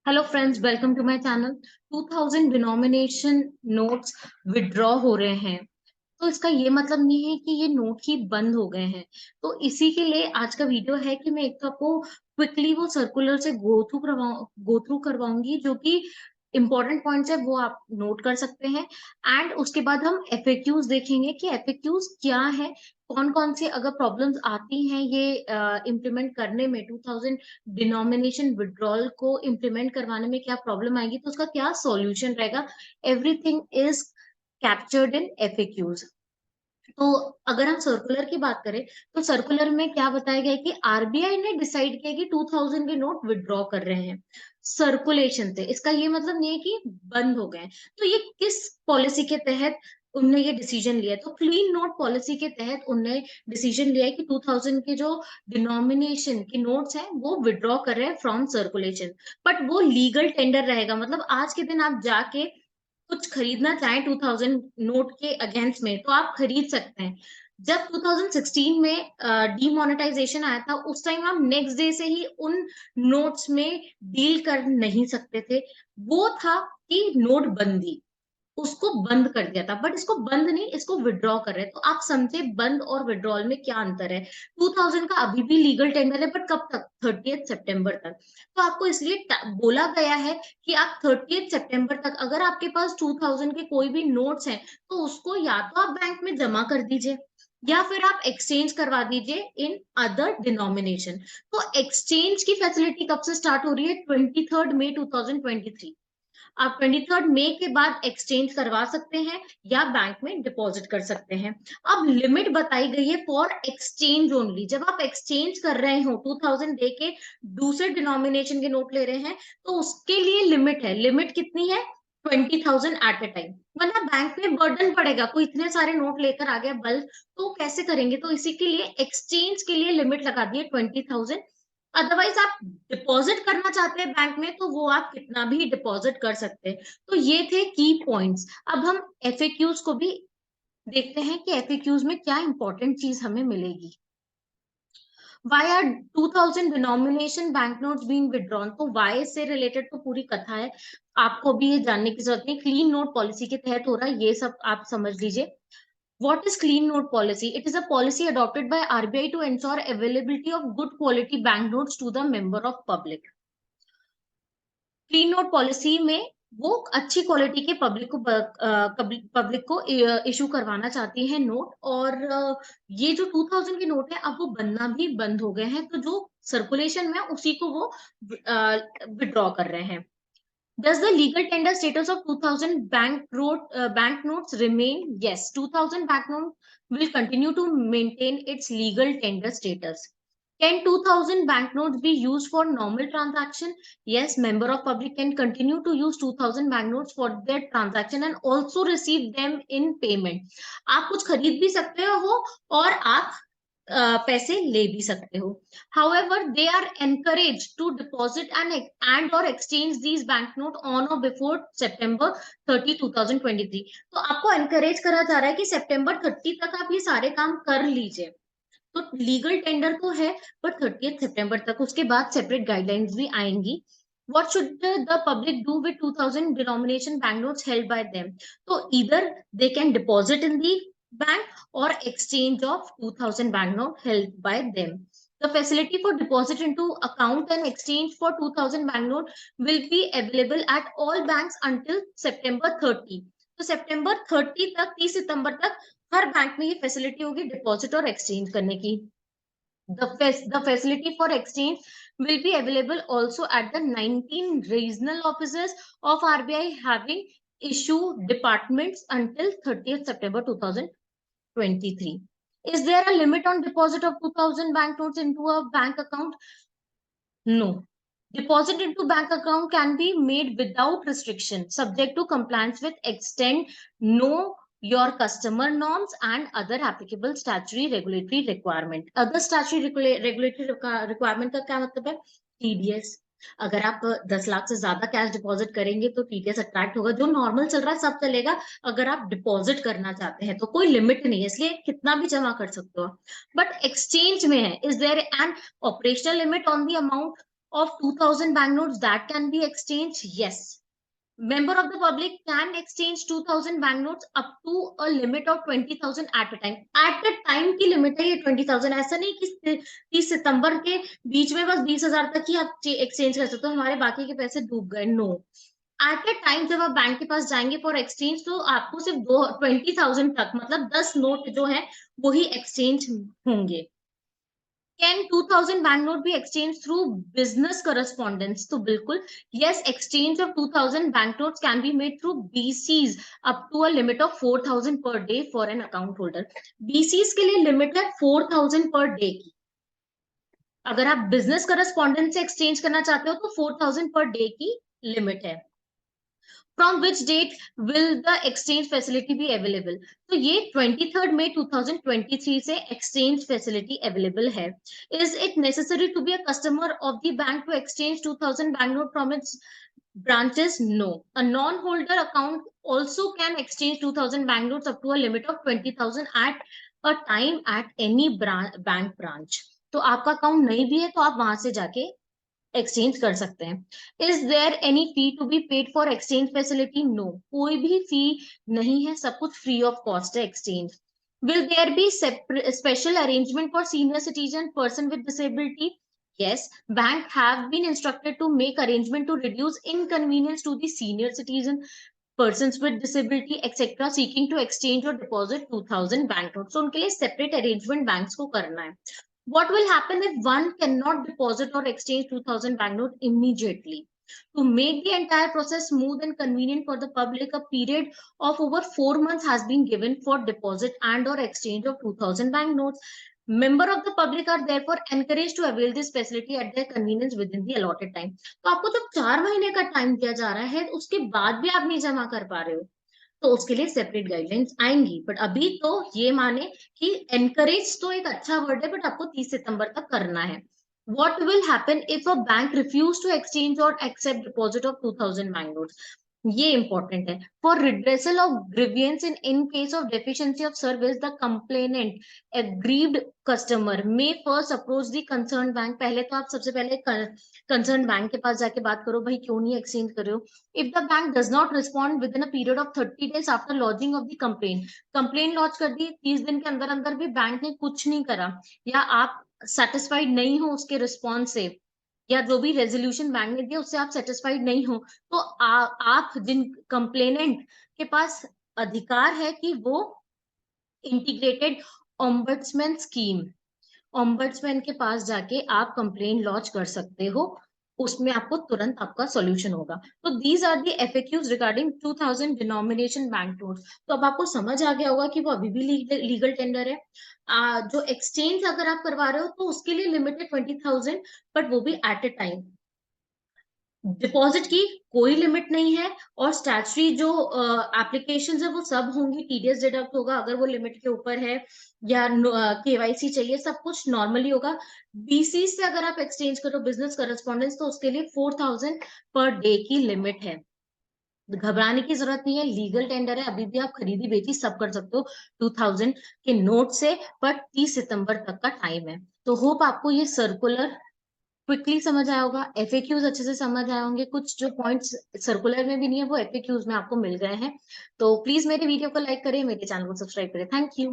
Hello friends, welcome to my channel. 2000 denomination notes withdraw हो रहे हैं। तो इसका ये मतलब नहीं है कि ये नोट ही बंद हो गए हैं। तो इसी के लिए आज का वीडियो है कि मैं एक तो आपको क्विकली वो सर्कुलर से गो थ्रू करवाऊंगी, जो कि इंपॉर्टेंट पॉइंट्स है वो आप नोट कर सकते हैं। एंड उसके बाद हम एफएक्यूज देखेंगे कि एफएक्यूज क्या है, कौन कौन से अगर प्रॉब्लम्स आती हैं ये इम्प्लीमेंट करने में, 2000 डिनोमिनेशन विड्रॉल को इम्प्लीमेंट करवाने में क्या प्रॉब्लम आएगी, तो उसका क्या सॉल्यूशन रहेगा। Everything is captured in FAQs. तो अगर हम सर्कुलर की बात करें तो सर्कुलर में क्या बताया गया है कि आरबीआई ने डिसाइड किया कि 2000 के नोट विड्रॉ कर रहे हैं सर्कुलेशन से। इसका ये मतलब नहीं है कि बंद हो गए। तो ये किस पॉलिसी के तहत उनने ये डिसीजन लिया है? तो क्लीन नोट पॉलिसी के तहत उनने डिसीजन लिया है कि 2000 के जो डिनोमिनेशन के नोट्स हैं वो विड्रॉ कर रहे हैं फ्रॉम सर्कुलेशन। बट वो लीगल टेंडर रहेगा, मतलब आज के दिन आप जाके कुछ खरीदना चाहें 2000 नोट के अगेंस्ट में तो आप खरीद सकते हैं। जब 2016 में डीमोनेटाइजेशन आया था, उस टाइम हम नेक्स्ट डे से ही उन नोट्स में डील कर नहीं सकते थे। वो था कि नोटबंदी, उसको बंद कर दिया था। बट इसको बंद नहीं, इसको विड्रॉ कर रहे हैं। तो आप समझे बंद और विड्रॉल में क्या अंतर है। 2000 का अभी भी लीगल टेंडर है, बट कब तक? 30 सितंबर तक। तो आपको इसलिए बोला गया है कि आप 30 सितंबर तक अगर आपके पास 2000 के कोई भी नोट्स हैं तो उसको या तो आप बैंक में जमा कर दीजिए या फिर आप एक्सचेंज करवा दीजिए इन अदर डिनोमिनेशन। तो एक्सचेंज की फैसिलिटी कब से स्टार्ट हो रही है? 23 मई 2023। आप 23 मई के बाद एक्सचेंज करवा सकते हैं या बैंक में डिपॉजिट कर सकते हैं। अब लिमिट बताई गई है फॉर एक्सचेंज ओनली। जब आप एक्सचेंज कर रहे हो, 2000 दे के दूसरे डिनोमिनेशन के नोट ले रहे हैं, तो उसके लिए लिमिट है। लिमिट कितनी है? 20,000 एट अ टाइम। वरना बैंक में बर्डन पड़ेगा, कोई इतने सारे नोट लेकर आ गया बल्क, तो कैसे करेंगे। तो इसी के लिए एक्सचेंज के लिए लिमिट लगा दी है 20,000। अदरवाइज आप डिपॉजिट करना चाहते हैं बैंक में तो वो आप कितना भी डिपॉजिट कर सकते हैं। तो ये थे की पॉइंट्स। अब हम एफएक्यूज को भी देखते हैं कि एफएक्यूज में क्या इंपॉर्टेंट चीज हमें मिलेगी। Why are 2000 denomination bank notes being withdrawn? तो वाई से रिलेटेड तो पूरी कथा है, आपको भी ये जानने की जरूरत नहीं। क्लीन नोट पॉलिसी के तहत हो रहा है, ये सब आप समझ लीजिए। What is clean note policy? It is a policy adopted by RBI to ensure availability of good quality banknotes to the member of public. Clean note policy में वो अच्छी क्वालिटी के पब्लिक को इशू करवाना चाहती है नोट। और ये जो 2000 के नोट है अब वो बनना भी बंद हो गए हैं, तो जो सर्कुलेशन में उसी को वो विड्रॉ कर रहे हैं। Does the legal tender status of 2000 banknotes remain? Yes, 2000 banknote will continue to maintain its legal tender status. Can 2000 banknotes be used for normal transaction? Yes, member of public can continue to use 2000 banknotes for their transaction and also receive them in payment. आप कुछ खरीद भी सकते हो और आप पैसे ले भी सकते हो। However, they are encouraged to deposit and or exchange these banknote on or before September 30, 2023। तो आपको encourage करा जा रहा है कि September 30 तक आप ये सारे काम कर लीजिए। तो लीगल टेंडर तो है, पर 30 सितंबर तक, उसके बाद सेपरेट गाइडलाइंस भी आएंगी। What should the public do with 2000 denomination banknotes held by them? So either they can deposit in the bank or exchange of 2000 banknote held by them. The facility for deposit into account and exchange for 2000 banknote will be available at all banks until September 30। तो सितंबर 30 तक, 30 सितंबर तक हर bank में ये facility होगी deposit और exchange करने की। The facility for exchange will be available also at the 19 regional offices of RBI having issue departments until 30th September 2023. Is there a limit on deposit of 2000 banknotes into a bank account? No. Deposit into bank account can be made without restriction, subject to compliance with extent, know your customer norms and other applicable statutory regulatory requirement. Other statutory regulatory requirement का क्या मतलब है? TDS। अगर आप 10 लाख से ज्यादा cash deposit करेंगे तो टीडीएस अट्रैक्ट होगा। जो नॉर्मल चल रहा है सब चलेगा। अगर आप डिपॉजिट करना चाहते हैं तो कोई लिमिट नहीं है, इसलिए कितना भी जमा कर सकते हो। बट एक्सचेंज में है, is there an operational limit on the amount? of 2000 banknotes that can be exchanged? Yes. Member of the public can exchange 2000 banknotes up to a limit of 20,000 at a time. At a time की limit है ये 20,000, ऐसा नहीं कि 30 सितंबर के बीच में बस 20,000 तक ही आप एक्सचेंज कर सकते हो, हमारे बाकी के पैसे डूब गए। नो, एट ए टाइम जब आप बैंक के पास जाएंगे फॉर एक्सचेंज तो आपको सिर्फ 20,000 तक, मतलब 10 नोट जो है वो ही एक्सचेंज होंगे। Can 2000 banknote be exchanged through business correspondence? तो बिल्कुल yes, exchange of 2000 banknotes can be made through BCs up to a limit of 4,000 per day for an account holder. BCs के लिए लिमिट है 4,000 per day की। अगर आप business correspondence से exchange करना चाहते हो तो 4,000 पर डे की लिमिट है। From which date will the exchange facility be available? तो ये 23 मई 2023 से exchange facility available है। Is it necessary to be a customer of the bank to exchange 2000 banknote from its branches? No. A non-holder account also can exchange 2000 banknotes up to a limit of 20,000 at a time at any bank branch. तो आपका account नहीं भी है तो आप वहां से जाके एक्सचेंज कर सकते हैं। Is there any fee to be paid for exchange facility? No, कोई भी फी नहीं है, सब कुछ फ्री ऑफ कॉस्ट है exchange. Will there be special arrangement for senior citizen person with disability? Yes, bank have been instructed to make arrangement to reduce inconvenience to the senior citizen, persons with disability, etc. seeking to exchange or deposit 2000 banknotes. So उनके लिए separate arrangement banks को करना है। What will happen if one cannot deposit or exchange 2000 banknote immediately? To make the entire process smooth and convenient for the public, a period of over 4 months has been given for deposit and or exchange of 2000 banknotes. Member of the public are therefore encouraged to avail this facility at their convenience within the allotted time. तो आपको जब 4 महीने का time दिया जा रहा है उसके बाद भी आप नहीं जमा कर पा रहे हो तो उसके लिए सेपरेट गाइडलाइंस आएंगी। बट अभी तो ये माने कि एनकरेज तो एक अच्छा वर्ड है, बट आपको 30 सितंबर तक करना है। What will happen if a bank refuse to exchange or accept deposit of 2000 banknotes? ये इंपॉर्टेंट है। For redressal of grievance in case of deficiency of service the complainant aggrieved customer may first approach the concern bank. पहले तो आप सबसे पहले concern bank के पास जाके बात करो, भाई क्यों नहीं एक्सचेंज कर रहे हो। If the bank does not respond with in a period of 30 days after lodging of the complain launch कर दी, 30 दिन के अंदर अंदर भी बैंक ने कुछ नहीं करा, या आप सेटिस्फाइड नहीं हो उसके रिस्पॉन्स से, या जो भी रेजोल्यूशन बैंक ने दिया उससे आप सेटिस्फाइड नहीं हो, तो आप जिन कंप्लेनेंट के पास अधिकार है कि वो इंटीग्रेटेड ओम्बड्समैन स्कीम, ओम्बड्समैन के पास जाके आप कंप्लेन लॉन्च कर सकते हो, उसमें आपको तुरंत आपका सॉल्यूशन होगा। तो these are the FAQs regarding 2000 denomination bank notes. तो अब आपको समझ आ गया होगा कि वो अभी भी लीगल टेंडर है। जो एक्सचेंज अगर आप करवा रहे हो तो उसके लिए लिमिटेड 20,000, बट वो भी एट ए टाइम। डिपॉजिट की कोई लिमिट नहीं है, और स्टैट्यूटरी जो एप्लीकेशन है वो सब होंगी, टीडीएस डिडक्ट होगा अगर वो लिमिट के ऊपर है, या केवाईसी चाहिए, सब कुछ नॉर्मली होगा। बीसी से अगर आप एक्सचेंज करो बिजनेस करस्पॉन्डेंस तो उसके लिए 4,000 पर डे की लिमिट है। घबराने की जरूरत नहीं है, लीगल टेंडर है, अभी भी आप खरीदी बेची सब कर सकते हो 2000 के नोट से, पर 30 सितंबर तक का टाइम है। तो होप आपको ये सर्कुलर क्विकली समझ आया होगा, एफएक्यूज अच्छे से समझ आए होंगे, कुछ जो पॉइंट्स सर्कुलर में भी नहीं है वो एफएक्यूज में आपको मिल गए हैं। तो प्लीज मेरे वीडियो को लाइक करें, मेरे चैनल को सब्सक्राइब करें। Thank you.